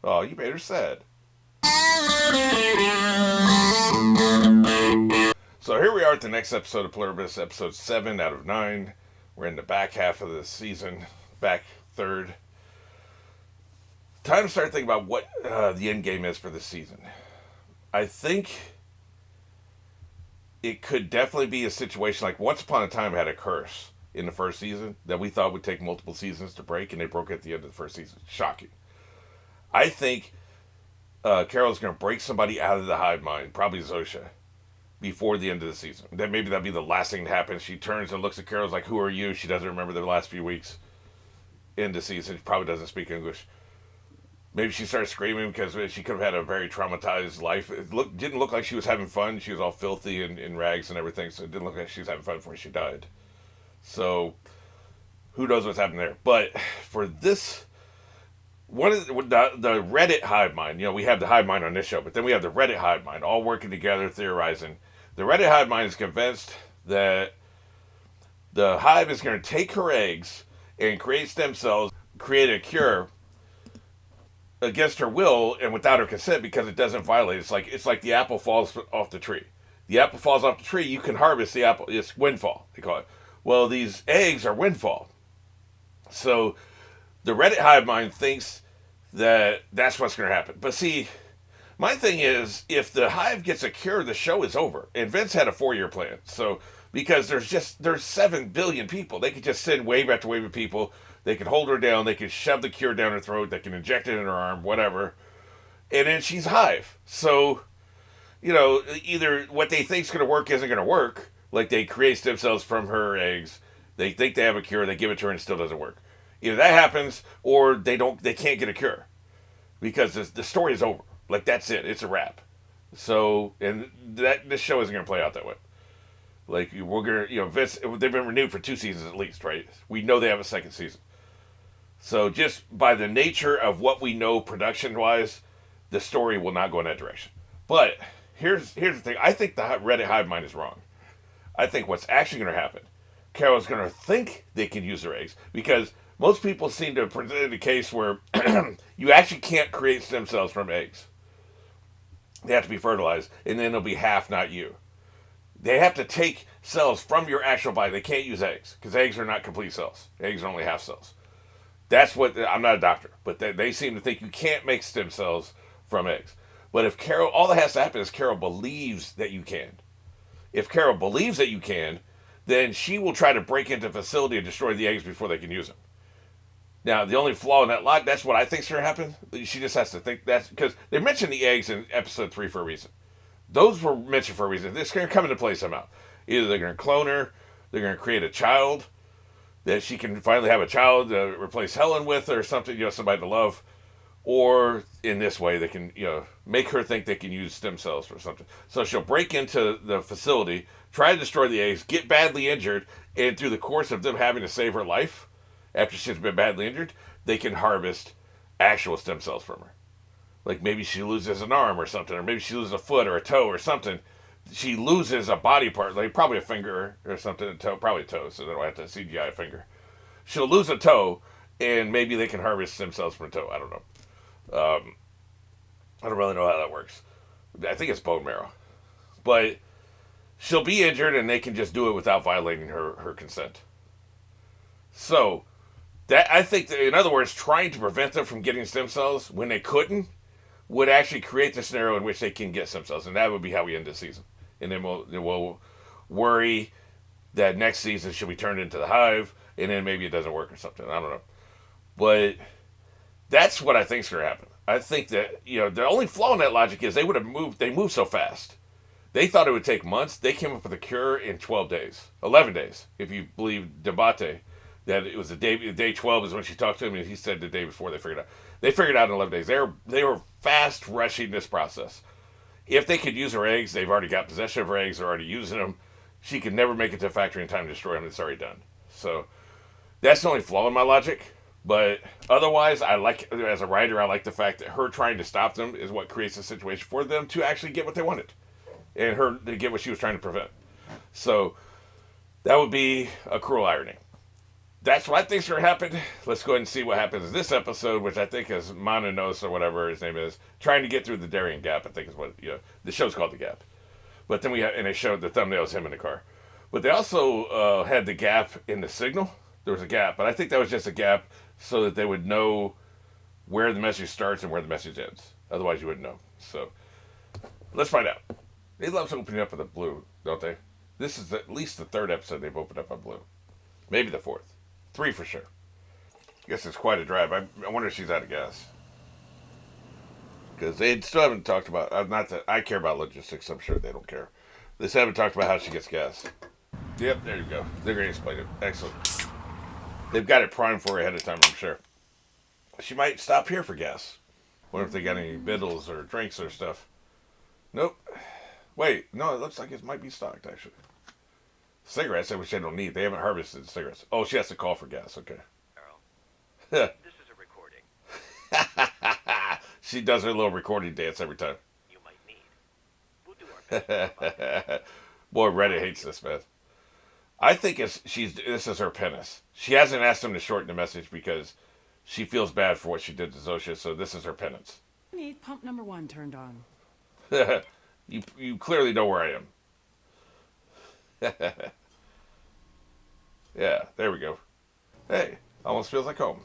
Oh, you made her sad. So here we are at the next episode of Pluribus, episode 7 out of 9. We're in the back half of the season, back third. Time to start thinking about what the end game is for this season. I think it could definitely be a situation like Once Upon a Time had a curse in the first season that we thought would take multiple seasons to break, and they broke at the end of the first season. Shocking. I think Carol's going to break somebody out of the hive mind, probably Zosha, before the end of the season. Then maybe that'll be the last thing to happen. She turns and looks at Carol's like, "Who are you?" She doesn't remember the last few weeks in the season. She probably doesn't speak English. Maybe she starts screaming because she could have had a very traumatized life. Didn't look like she was having fun. She was all filthy and in rags and everything, so it didn't look like she was having fun before she died. So who knows what's happening there? But for this, one of the Reddit hive mind. We have the hive mind on this show, but then we have the Reddit hive mind, all working together, theorizing. The Reddit hive mind is convinced that the hive is going to take her eggs and create stem cells, create a cure against her will and without her consent because it doesn't violate. It's like the apple falls off the tree. The apple falls off the tree. You can harvest the apple. It's windfall, they call it. Well, these eggs are windfall. So the Reddit hive mind thinks that that's what's going to happen. But see, my thing is, if the hive gets a cure, the show is over. And Vince had a 4-year plan. So because there's 7 billion people, they could just send wave after wave of people. They could hold her down. They could shove the cure down her throat. They can inject it in her arm, whatever. And then she's hive. So, either what they think is going to work isn't going to work. Like they create stem cells from her eggs. They think they have a cure. They give it to her and it still doesn't work. Either that happens or they don't. They can't get a cure because the story is over. Like that's it. It's a wrap. So and this show isn't going to play out that way. Like we're gonna, Vince. They've been renewed for 2 seasons at least, right? We know they have a second season. So just by the nature of what we know production wise, the story will not go in that direction. But here's the thing. I think the Reddit hive mind is wrong. I think what's actually going to happen, Carol's going to think they can use their eggs because most people seem to present a case where you actually can't create stem cells from eggs. They have to be fertilized, and then it'll be half, not you. They have to take cells from your actual body. They can't use eggs because eggs are not complete cells. Eggs are only half cells. That's what I'm not a doctor, but they seem to think you can't make stem cells from eggs. But if Carol, all that has to happen is Carol believes that you can. If Carol believes that you can, then she will try to break into the facility and destroy the eggs before they can use them. Now, the only flaw in that logic, that's what I think is going to happen. She just has to think that's because they mentioned the eggs in episode 3 for a reason. Those were mentioned for a reason. It's going to come into play somehow. Either they're going to clone her, they're going to create a child, that she can finally have a child to replace Helen with or something, somebody to love. Or in this way, they can, make her think they can use stem cells or something. So she'll break into the facility, try to destroy the eggs, get badly injured, and through the course of them having to save her life, after she's been badly injured, they can harvest actual stem cells from her. Like maybe she loses an arm or something, or maybe she loses a foot or a toe or something. She loses a body part, like probably a finger or something, a toe, probably a toe, so they don't have to CGI a finger. She'll lose a toe, and maybe they can harvest stem cells from a toe. I don't know. I don't really know how that works. I think it's bone marrow. But she'll be injured, and they can just do it without violating her consent. So, that I think, that, in other words, trying to prevent them from getting stem cells when they couldn't would actually create the scenario in which they can get stem cells, and that would be how we end the season. And then we'll worry that next season she'll be turned into the hive, and then maybe it doesn't work or something. I don't know, but that's what I think is going to happen. I think that the only flaw in that logic is they would have moved. They moved so fast. They thought it would take months. They came up with a cure in 12 days, 11 days, if you believe Debate. That it was day 12 is when she talked to him, and he said the day before they figured it out. They figured it out in 11 days. They were fast rushing this process. If they could use her eggs, they've already got possession of her eggs. They're already using them. She could never make it to a factory in time to destroy them. It's already done. So that's the only flaw in my logic. But otherwise, as a writer, I like the fact that her trying to stop them is what creates a situation for them to actually get what they wanted, and her to get what she was trying to prevent. So that would be a cruel irony. That's what I think's going to happen. Let's go ahead and see what happens in this episode, which I think is Mononos or whatever his name is, trying to get through the Darien Gap. I think is what the show's called, The Gap. But then and they showed the thumbnails him in the car. But they also had the gap in the signal. There was a gap, but I think that was just a gap so that they would know where the message starts and where the message ends. Otherwise, you wouldn't know. So let's find out. They love opening up with a blue, don't they? This is at least the third episode they've opened up on blue. Maybe the fourth. 3 for sure. I guess it's quite a drive. I wonder if she's out of gas. Because they still haven't talked about... not that I care about logistics. I'm sure they don't care. They still haven't talked about how she gets gas. Yep, there you go. They're going to explain it. Excellent. They've got it primed for her ahead of time, I'm sure. She might stop here for gas. Wonder if they got any biddles or drinks or stuff. Nope. Wait, no, it looks like it might be stocked, actually. Cigarettes, which they don't need. They haven't harvested cigarettes. Oh, she has to call for gas. Okay. Earl, this is a recording. She does her little recording dance every time. You might need. We'll do our best. Boy, Reddit hates this, man. I think this is her penance. She hasn't asked him to shorten the message because she feels bad for what she did to Zosha, so this is her penance. I need pump number 1 turned on. You clearly know where I am. Yeah, there we go. Hey, almost feels like home.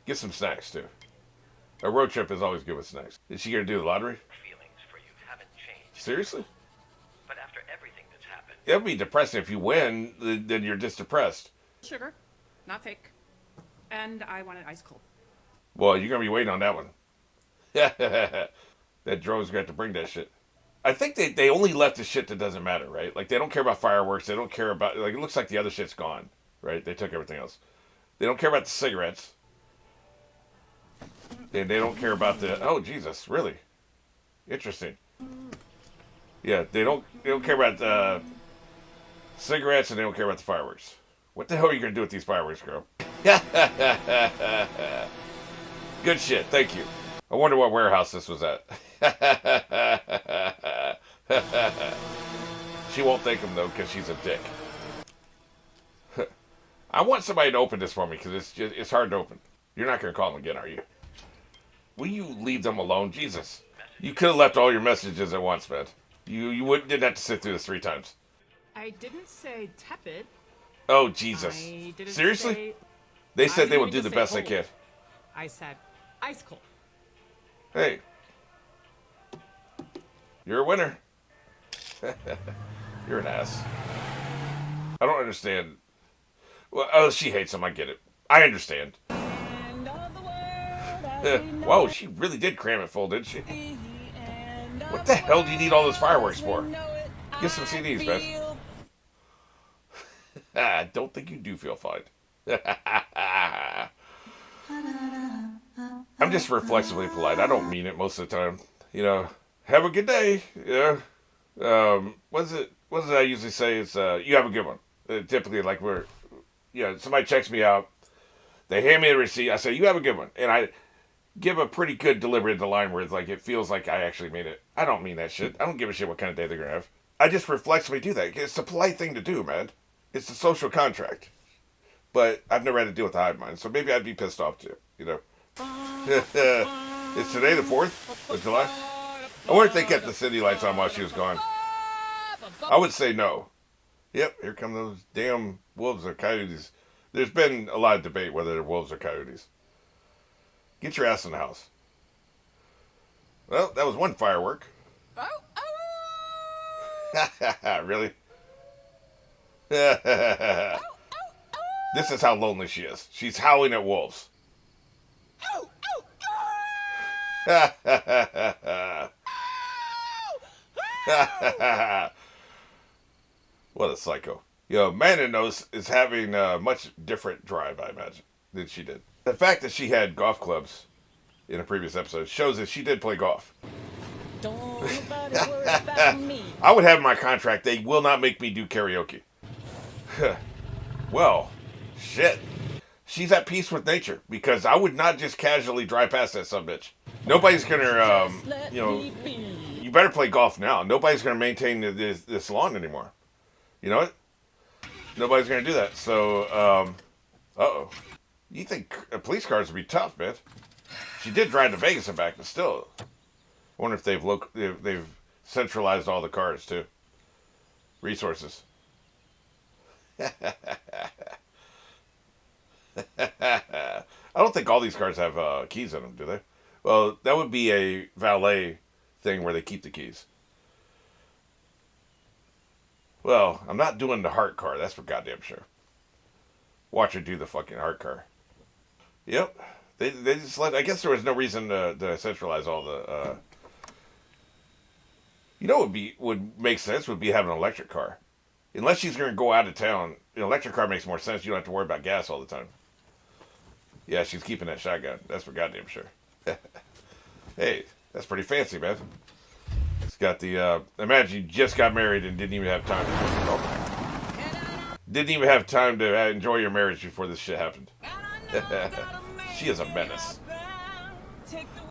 Get some snacks, too. A road trip is always good with snacks. Is she going to do the lottery? Feelings for you haven't changed. Seriously? But after everything that's happened... It would be depressing if you win, then you're just depressed. Sugar, not fake. And I want it ice cold. Well, you're going to be waiting on that one. That drone's going to have to bring that shit. I think they only left the shit that doesn't matter, right? Like, they don't care about fireworks. They don't care about... Like, it looks like the other shit's gone, right? They took everything else. They don't care about the cigarettes. They don't care about the... Oh, Jesus, really? Interesting. Yeah, they don't care about the cigarettes, and they don't care about the fireworks. What the hell are you going to do with these fireworks, girl? Good shit, thank you. I wonder what warehouse this was at. She won't thank him, though, because she's a dick. I want somebody to open this for me, because it's hard to open. You're not going to call them again, are you? Will you leave them alone? Jesus. You could have left all your messages at once, man. You didn't have to sit through this 3 times. I didn't say tepid. Oh, Jesus. Seriously? They said they would do the best they can. I said ice cold. Hey. You're a winner. You're an ass. I don't understand. Well, oh, she hates him. I get it. I understand. Whoa, she really did cram it full, didn't she? What the hell do you need all those fireworks for? Get some CDs, man. I don't think you do feel fine. I'm just reflexively polite. I don't mean it most of the time. You know, have a good day. You know, what is it I usually say? It's you have a good one. Typically, like somebody checks me out. They hand me the receipt. I say, you have a good one. And I give a pretty good delivery of the line where it's like, it feels like I actually made it. I don't mean that shit. I don't give a shit what kind of day they're going to have. I just reflexively do that. It's a polite thing to do, man. It's a social contract. But I've never had to deal with the hive mind, so maybe I'd be pissed off too, you know. Is today the 4th of July? I wonder if they kept the city lights on while she was gone. I would say no. Yep, here come those damn wolves or coyotes. There's been a lot of debate whether they're wolves or coyotes. Get your ass in the house. Well, that was one firework. Really? This is how lonely she is. She's howling at wolves. What a psycho. Manonose is having a much different drive, I imagine, than she did. The fact that she had golf clubs in a previous episode shows that she did play golf. Don't nobody worry about me. I would have in my contract, they will not make me do karaoke. Well, shit. She's at peace with nature, because I would not just casually drive past that sumbitch. Nobody's gonna, you better play golf now. Nobody's gonna maintain this lawn anymore. You know what? Nobody's gonna do that. So, uh-oh. You think police cars would be tough, man? She did drive to Vegas and back, but still. I wonder if they've centralized all the cars too. Resources. I don't think all these cars have keys in them, do they? Well, that would be a valet thing where they keep the keys. Well, I'm not doing the heart car. That's for goddamn sure. Watch her do the fucking heart car. Yep. They just let. I guess there was no reason to centralize all the. You know, would make sense would be having an electric car, unless she's going to go out of town. An electric car makes more sense. You don't have to worry about gas all the time. Yeah, she's keeping that shotgun. That's for goddamn sure. Hey, that's pretty fancy, man. It's got the. Imagine you just got married and didn't even have time. Didn't even have time to enjoy your marriage before this shit happened. She is a menace.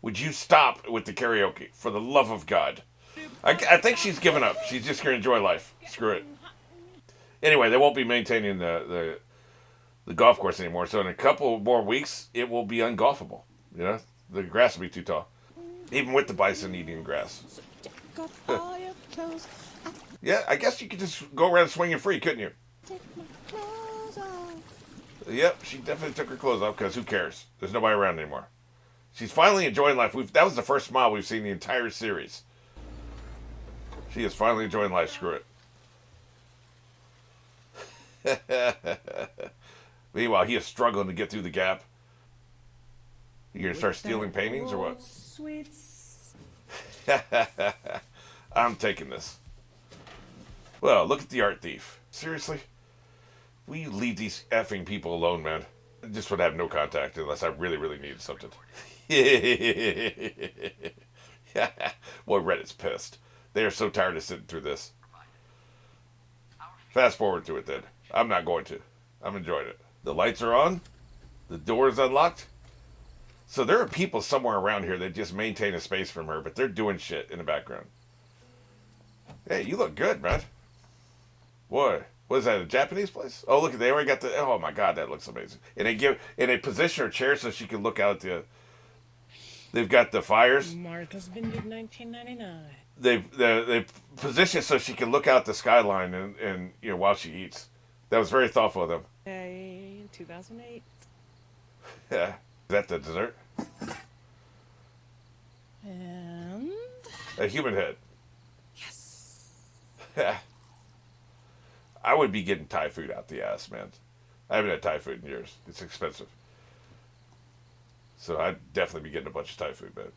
Would you stop with the karaoke? For the love of God. I think she's given up. She's just going to enjoy life. Screw it. Anyway, they won't be maintaining the golf course anymore. So in a couple more weeks, it will be ungolfable. You know, the grass will be too tall. Even with the bison eating grass. Yeah, I guess you could just go around swinging free, couldn't you? Yep, she definitely took her clothes off because who cares? There's nobody around anymore. She's finally enjoying life. That was the first smile we've seen the entire series. She is finally enjoying life. Screw it. Meanwhile, he is struggling to get through the gap. You gonna start stealing paintings or what? I'm taking this. Well, look at the art thief. Seriously? Will you leave these effing people alone, man? I just would have no contact unless I really, really needed something. Boy, Reddit's pissed. They are so tired of sitting through this. Fast forward to it then. I'm not going to. I'm enjoying it. The lights are on. The door is unlocked. So there are people somewhere around here that just maintain a space from her, but they're doing shit in the background. Hey, you look good, man. What? What is that, a Japanese place? Oh, look, they already got the... Oh, my God, that looks amazing. And they position her chair so she can look out at the... They've got the fires. Martha's Vineyard, 1999. They position it so she can look out the skyline and you know, while she eats. That was very thoughtful of them. Hey, in 2008. Yeah. Is that the dessert? And... A human head. Yes. I would be getting Thai food out the ass, man. I haven't had Thai food in years. It's expensive. So I'd definitely be getting a bunch of Thai food, man.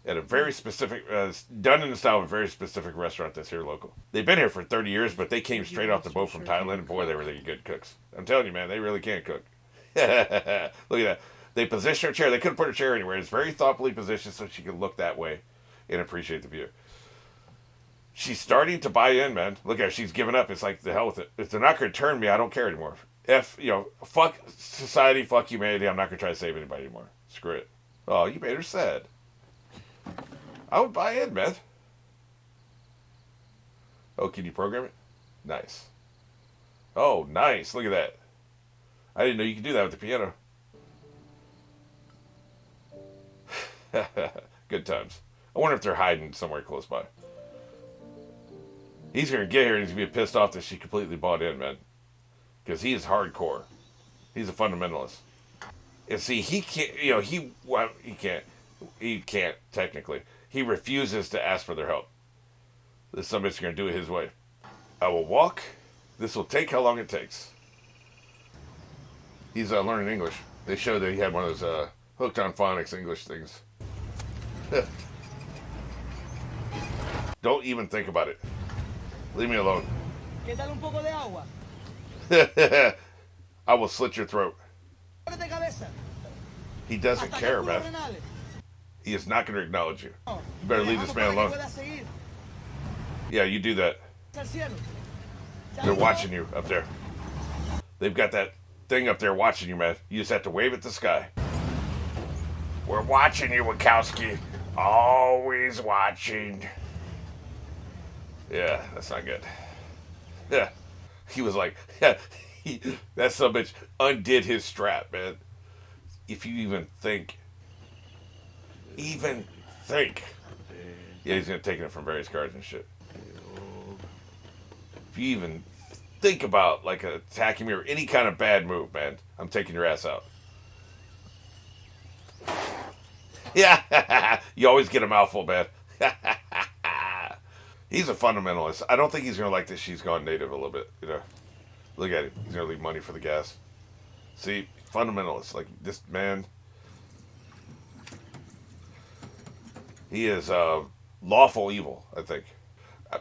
At a very specific, done in the style of a very specific restaurant that's here local. They've been here for 30 years, but they came straight off the boat from Thailand, and boy, they were really good cooks. I'm telling you, man, they really can cook. Look at that. They position her chair. They couldn't put her chair anywhere. It's very thoughtfully positioned so she can look that way and appreciate the view. She's starting to buy in, man. Look at her. She's giving up. It's like, the hell with it. If they're not going to turn me, I don't care anymore. Fuck society, fuck humanity. I'm not going to try to save anybody anymore. Screw it. Oh, you made her sad. I would buy in, man. Oh, can you program it? Nice. Oh, nice. Look at that. I didn't know you could do that with the piano. Good times. I wonder if they're hiding somewhere close by. He's going to get here and he's going to be pissed off that she completely bought in, man. Because he is hardcore. He's a fundamentalist. And see, he can't, he can't, technically. He refuses to ask for their help. Somebody's going to do it his way. I will walk. This will take how long it takes. He's learning English. They showed that he had one of those hooked on phonics English things. Don't even think about it. Leave me alone. I will slit your throat. He doesn't care, man. He is not going to acknowledge you. You better leave this man alone. Yeah, you do that. They're watching you up there. They've got that thing up there watching you, man. You just have to wave at the sky. We're watching you, Wachowski. Always watching. Yeah, that's not good. Yeah. He was like, that son of a bitch undid his strap, man. If you even think. Yeah, he's gonna take it from various cards and shit. If you even think about like attacking me or any kind of bad move, man, I'm taking your ass out. Yeah, you always get a mouthful, man. He's a fundamentalist. I don't think he's gonna like that she's gone native a little bit. You know, look at him. He's gonna leave money for the gas. See, fundamentalist. Like this man, he is lawful evil. I think.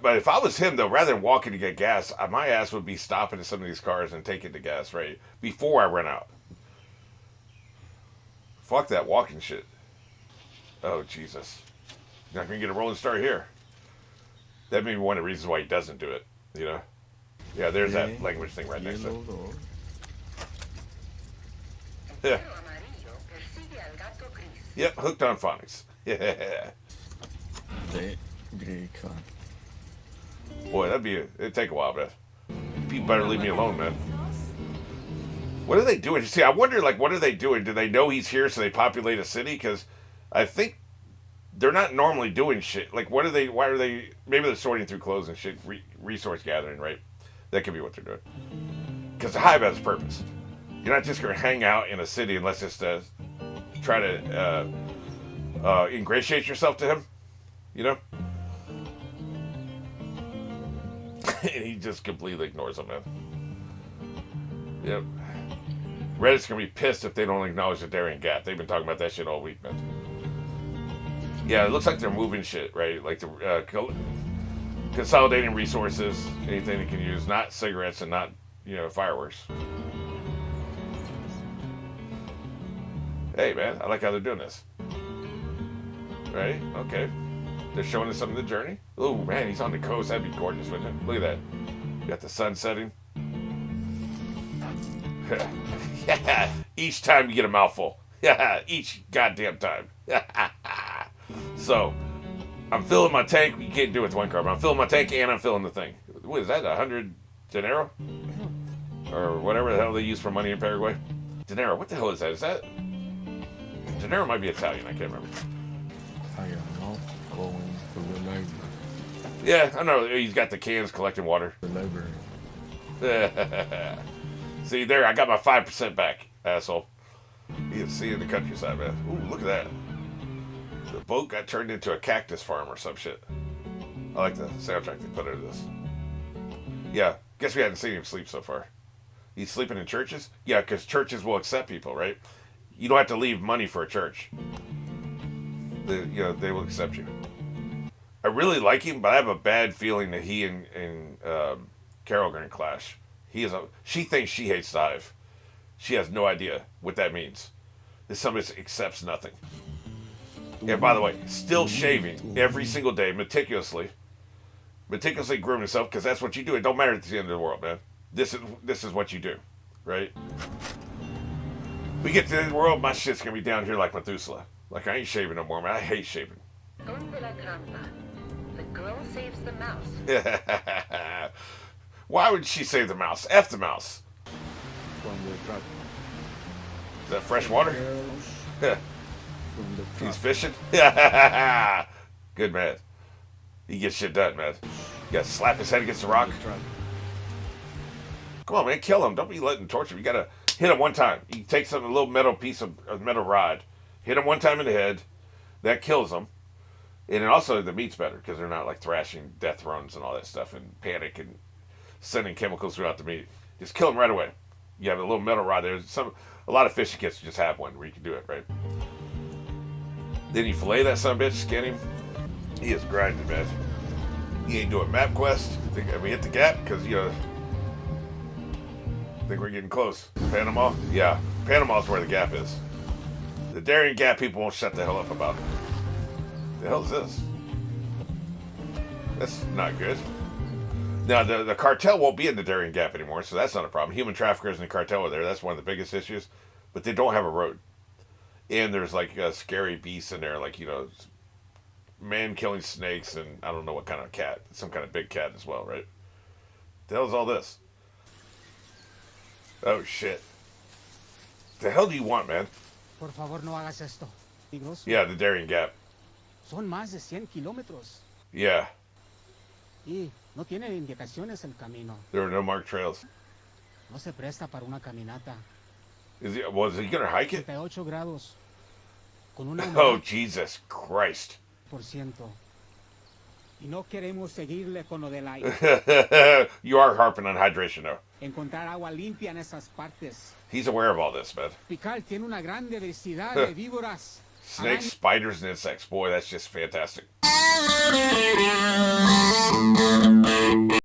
But if I was him, though, rather than walking to get gas, my ass would be stopping at some of these cars and taking the gas, right? Before I run out. Fuck that walking shit. Oh, Jesus. You're not going to get a rolling start here. That may be one of the reasons why he doesn't do it, you know? Yeah, there's that language thing right next to it. Yeah. Yep, hooked on phonics. Yeah. Boy, it'd take a while, man. People better leave me alone, man. What are they doing? See, I wonder, like, what are they doing? Do they know he's here so they populate a city? Because I think they're not normally doing shit. Like, why are they, maybe they're sorting through clothes and shit, resource gathering, right? That could be what they're doing. Because the hive has a purpose. You're not just going to hang out in a city unless it's to try to ingratiate yourself to him, you know? And he just completely ignores them, man. Yep. Reddit's gonna be pissed if they don't acknowledge the Darien Gap. They've been talking about that shit all week, man. Yeah, it looks like they're moving shit, right? Like the consolidating resources, anything they can use, not cigarettes and not, fireworks. Hey, man, I like how they're doing this. Right? Okay. They're showing us some of the journey. Oh, man, he's on the coast. That'd be gorgeous, wouldn't it? Look at that. You got the sun setting. Yeah. Each time you get a mouthful. Yeah. Each goddamn time. So, I'm filling my tank. You can't do it with one card, but I'm filling my tank and I'm filling the thing. What is that, 100 dinero? Or whatever the hell they use for money in Paraguay? Dinero, what the hell is that? Is that... Dinero might be Italian, I can't remember. Yeah, I know. He's got the cans collecting water. The library. See, there, I got my 5% back, asshole. You can see in the countryside, man. Ooh, look at that. The boat got turned into a cactus farm or some shit. I like the soundtrack they put into this. Yeah, guess we hadn't seen him sleep so far. He's sleeping in churches? Yeah, because churches will accept people, right? You don't have to leave money for a church. They will accept you. I really like him, but I have a bad feeling that he and Carol are going to clash. She thinks she hates the hive. She has no idea what that means. This somebody accepts nothing. And by the way, still shaving every single day, meticulously grooming himself, because that's what you do. It don't matter at the end of the world, man. This is what you do, right? We get to the end of the world, my shit's gonna be down here like Methuselah. Like, I ain't shaving no more, man. I hate shaving. The girl saves the mouse. Why would she save the mouse? F the mouse. Is that fresh water? He's fishing? Good man. He gets shit done, man. You gotta slap his head against the rock. Come on, man. Kill him. Don't be letting torture him. You gotta hit him one time. You take a little metal piece of metal rod, hit him one time in the head. That kills him. And then also the meat's better because they're not like thrashing death runs and all that stuff and panic and sending chemicals throughout the meat. Just kill him right away. You have a little metal rod there. A lot of fishing kits just have one where you can do it, right? Then you fillet that son of a bitch, skin him. He is grinding, man. He ain't doing map quest. Think we hit the gap because I think we're getting close. Panama? Yeah. Panama's where the gap is. The Darien Gap people won't shut the hell up about it. The hell is this? That's not good. Now, the cartel won't be in the Darien Gap anymore, so that's not a problem. Human traffickers and the cartel are there. That's one of the biggest issues. But they don't have a road. And there's, like, scary beasts in there, like, man-killing snakes and I don't know what kind of cat. Some kind of big cat as well, right? The hell is all this? Oh shit. The hell do you want, man? Por favor, no hagas esto. Peligroso. Yeah, the Darien Gap. Son más de 100 kilómetros. Yeah. Y no tiene indicaciones el camino. There are no marked trails. No se presta para una caminata. Was he gonna hike it? 38 grados. Con una Oh, humedad Jesus Christ. por ciento. Y no queremos seguirle con lo del aire. You are harping on hydration, though. Encontrar agua limpia en esas partes. He's aware of all this, man. Pical tiene una gran diversidad de víboras. Snakes, spiders, and insects. Boy, that's just fantastic.